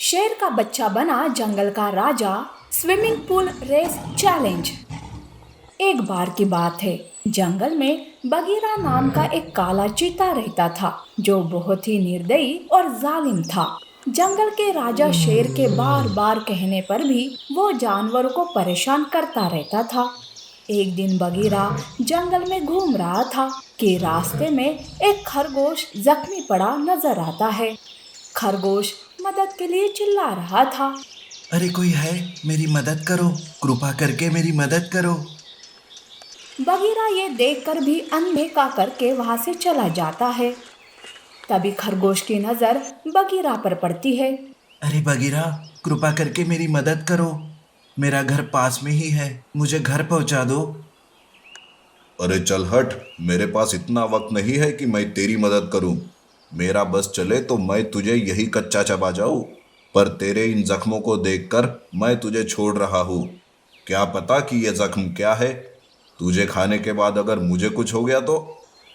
शेर का बच्चा बना जंगल का राजा। Swimming pool race challenge. एक बार की बात है, जंगल में बगीरा नाम का एक काला चीता रहता था जो बहुत ही निर्दयी और जालिम था। जंगल के राजा शेर के बार बार कहने पर भी वो जानवरों को परेशान करता रहता था। एक दिन बगीरा जंगल में घूम रहा था कि रास्ते में एक खरगोश जख्मी पड़ा नजर आता है। खरगोश मदद के लिए चिल्ला रहा था। अरे कोई है, मेरी मदद करो, कृपा करके मेरी मदद करो। बगीरा ये देखकर भी अनदेखा करके वहां से चला जाता है। तभी खरगोश की नजर बगीरा पर पड़ती है। अरे बगीरा, कृपा करके मेरी मदद करो। मेरा घर पास में ही है, मुझे घर पहुंचा दो। अरे चल हट। मेरे पास इतना वक्त नहीं है कि मैं तेरी मदद करूं। मेरा बस चले तो मैं तुझे यही कच्चा चबा जाऊं। पर तेरे इन जख्मों को देखकर मैं तुझे छोड़ रहा हूं। क्या पता कि ये जख्म क्या है। तुझे खाने के बाद अगर मुझे कुछ हो गया तो।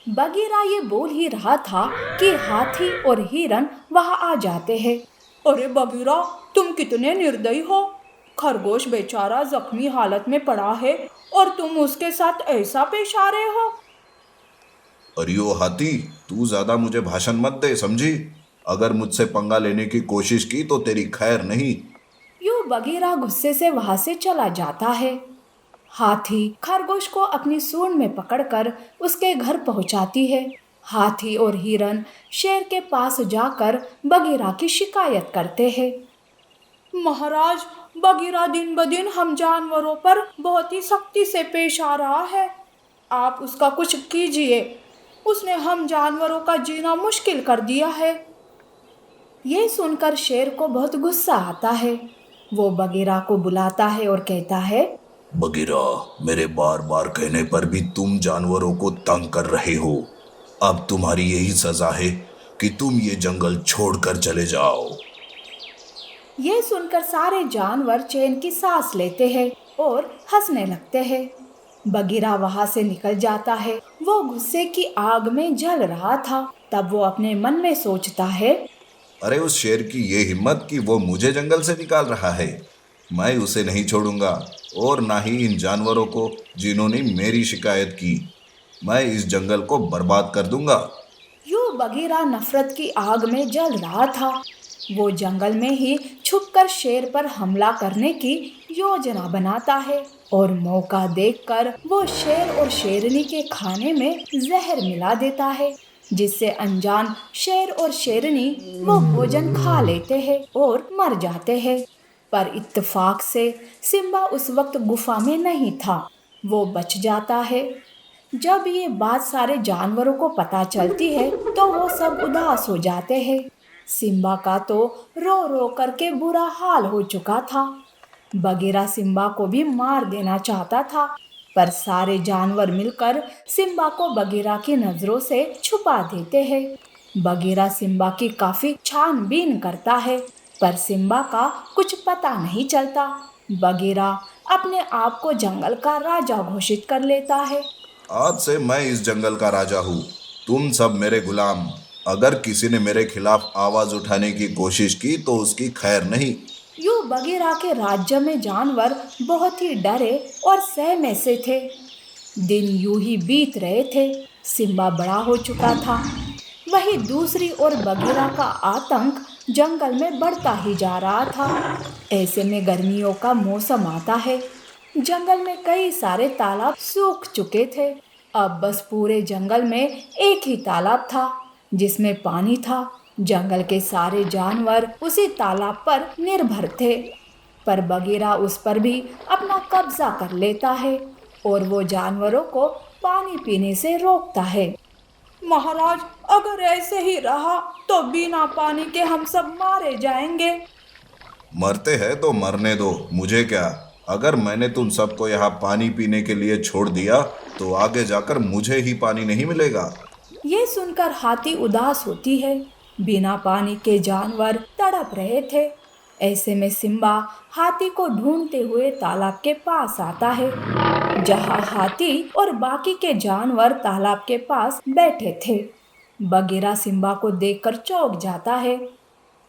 बगीरा ये बोल ही रहा था कि हाथी और हिरन वहां आ जाते हैं। अरे बगीरा, तुम कितने निर्दयी हो। खरगोश बेचारा जख्मी हालत में पड़ा है और तुम उसके साथ ऐसा पेश आ रहे हो। अरियो हाथी, तू ज्यादा मुझे भाषण मत दे, समझी। अगर मुझसे पंगा लेने की कोशिश की तो तेरी खैर नहीं। यूं बगीरा गुस्से से वहां से चला जाता है। हाथी खरगोश को अपनी सूंड में पकड़कर उसके घर पहुंचाती है। हाथी और हिरन शेर के पास जाकर बगीरा की शिकायत करते हैं। महाराज, बगीरा दिन ब दिन हम जानवरों पर बहुत ही सख्ती से पेश आ रहा है। आप उसका कुछ कीजिए। उसने हम जानवरों का जीना मुश्किल कर दिया है। ये सुनकर शेर को बहुत गुस्सा आता है। वो बगीरा को बुलाता है और कहता है। बगीरा, मेरे बार बार कहने पर भी तुम जानवरों को तंग कर रहे हो। अब तुम्हारी यही सजा है कि तुम ये जंगल छोड़कर चले जाओ। ये सुनकर सारे जानवर चैन की सांस लेते हैं और हंसने लगते हैं। बगीरा वहां से निकल जाता है। वो गुस्से की आग में जल रहा था। तब वो अपने मन में सोचता है। अरे उस शेर की ये हिम्मत कि वो मुझे जंगल से निकाल रहा है। मैं उसे नहीं छोड़ूंगा, और ना ही इन जानवरों को जिन्होंने मेरी शिकायत की। मैं इस जंगल को बर्बाद कर दूंगा। यूं बगीरा नफरत की आग में जल रहा था। वो जंगल में ही छुपकर शेर पर हमला करने की योजना बनाता है और मौका देखकर वो शेर और शेरनी के खाने में जहर मिला देता है, जिससे अनजान शेर और शेरनी वो भोजन खा लेते हैं और मर जाते हैं। पर इत्तेफाक से सिम्बा उस वक्त गुफा में नहीं था। वो बच जाता है। जब ये बात सारे जानवरों को पता चलती है तो वो सब उदास हो जाते हैं। सिम्बा का तो रो रो करके बुरा हाल हो चुका था। बगीरा सिम्बा को भी मार देना चाहता था, पर सारे जानवर मिलकर सिम्बा को बगीरा की नजरों से छुपा देते हैं। बगीरा सिम्बा की काफी छानबीन करता है, पर सिम्बा का कुछ पता नहीं चलता। बगीरा अपने आप को जंगल का राजा घोषित कर लेता है। आज से मैं इस जंगल का राजा हूँ। तुम सब मेरे गुलाम। अगर किसी ने मेरे खिलाफ आवाज उठाने की कोशिश की तो उसकी खैर नहीं। यूं बगीरा के राज्य में जानवर बहुत ही डरे और सहमे से थे। दिन यूं ही बीत रहे थे। सिम्बा बड़ा हो चुका था। वहीं दूसरी ओर बगीरा का आतंक जंगल में बढ़ता ही जा रहा था। ऐसे में गर्मियों का मौसम आता है। जंगल में कई सारे तालाब सूख चुके थे। अब बस पूरे जंगल में एक ही तालाब था जिसमें पानी था। जंगल के सारे जानवर उसी तालाब पर निर्भर थे, पर बगीरा उस पर भी अपना कब्जा कर लेता है और वो जानवरों को पानी पीने से रोकता है। महाराज, अगर ऐसे ही रहा तो बिना पानी के हम सब मारे जाएंगे। मरते हैं तो मरने दो, मुझे क्या। अगर मैंने तुम सबको यहाँ पानी पीने के लिए छोड़ दिया तो आगे जाकर मुझे ही पानी नहीं मिलेगा। ये सुनकर हाथी उदास होती है। बिना पानी के जानवर तड़प रहे थे। ऐसे में सिम्बा हाथी को ढूंढते हुए तालाब के पास आता है, जहाँ हाथी और बाकी के जानवर तालाब के पास बैठे थे। बगीरा सिम्बा को देखकर चौंक जाता है।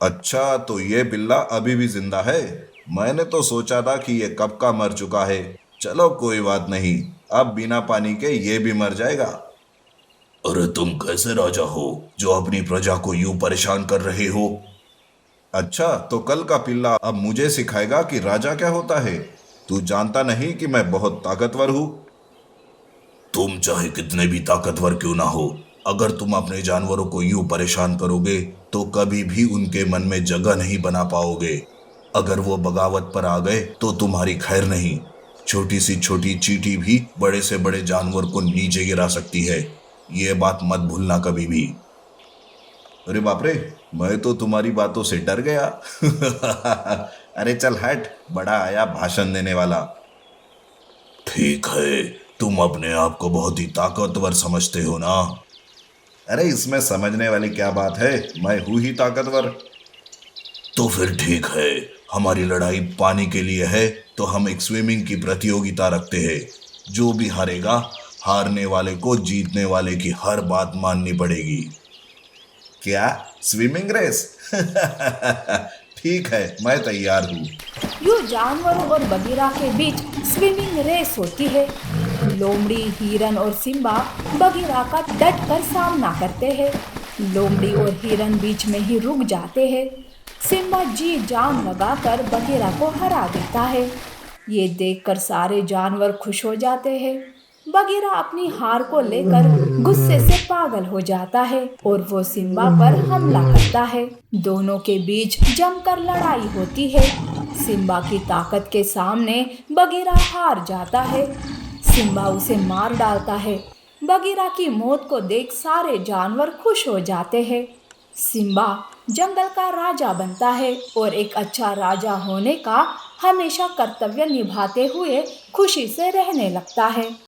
अच्छा, तो ये बिल्ला अभी भी जिंदा है। मैंने तो सोचा था कि ये कब का मर चुका है। चलो कोई बात नहीं, अब बिना पानी के ये भी मर जाएगा। अरे तुम कैसे राजा हो जो अपनी प्रजा को यूं परेशान कर रहे हो? अच्छा, तो कल का पिल्ला अब मुझे सिखाएगा कि राजा क्या होता है। तू जानता नहीं कि मैं बहुत ताकतवर हूं। तुम चाहे कितने भी ताकतवर क्यों ना हो, अगर तुम अपने जानवरों को यूं परेशान करोगे तो कभी भी उनके मन में जगह नहीं बना पाओगे। अगर वो बगावत पर आ गए तो तुम्हारी खैर नहीं। छोटी सी छोटी चींटी भी बड़े से बड़े जानवर को नीचे गिरा सकती है। ये बात मत भूलना कभी भी। अरे बाप रे, मैं तो तुम्हारी बातों से डर गया। अरे चल हट, बड़ा आया भाषण देने वाला। ठीक है, तुम अपने आप को बहुत ही ताकतवर समझते हो ना। अरे इसमें समझने वाली क्या बात है, मैं हूं ही ताकतवर। तो फिर ठीक है, हमारी लड़ाई पानी के लिए है तो हम एक स्विमिंग की प्रतियोगिता रखते हैं। जो भी हारेगा, हारने वाले को जीतने वाले की हर बात माननी पड़ेगी। क्या, स्विमिंग रेस? ठीक है, मैं तैयार हूँ। यूं जानवरों और बगीरा के बीच स्विमिंग रेस होती है। लोमड़ी, हिरन और सिम्बा बगीरा का डट कर सामना करते हैं। लोमड़ी और हिरन बीच में ही रुक जाते हैं। सिम्बा जी जान लगाकर बगीरा को हरा देता है। ये देखकर सारे जानवर खुश हो जाते हैं। बगीरा अपनी हार को लेकर गुस्से से पागल हो जाता है और वो सिम्बा पर हमला करता है। दोनों के बीच जमकर लड़ाई होती है। सिम्बा की ताकत के सामने बगीरा हार जाता है। सिम्बा उसे मार डालता है। बगीरा की मौत को देख सारे जानवर खुश हो जाते हैं। सिम्बा जंगल का राजा बनता है और एक अच्छा राजा होने का हमेशा कर्तव्य निभाते हुए खुशी से रहने लगता है।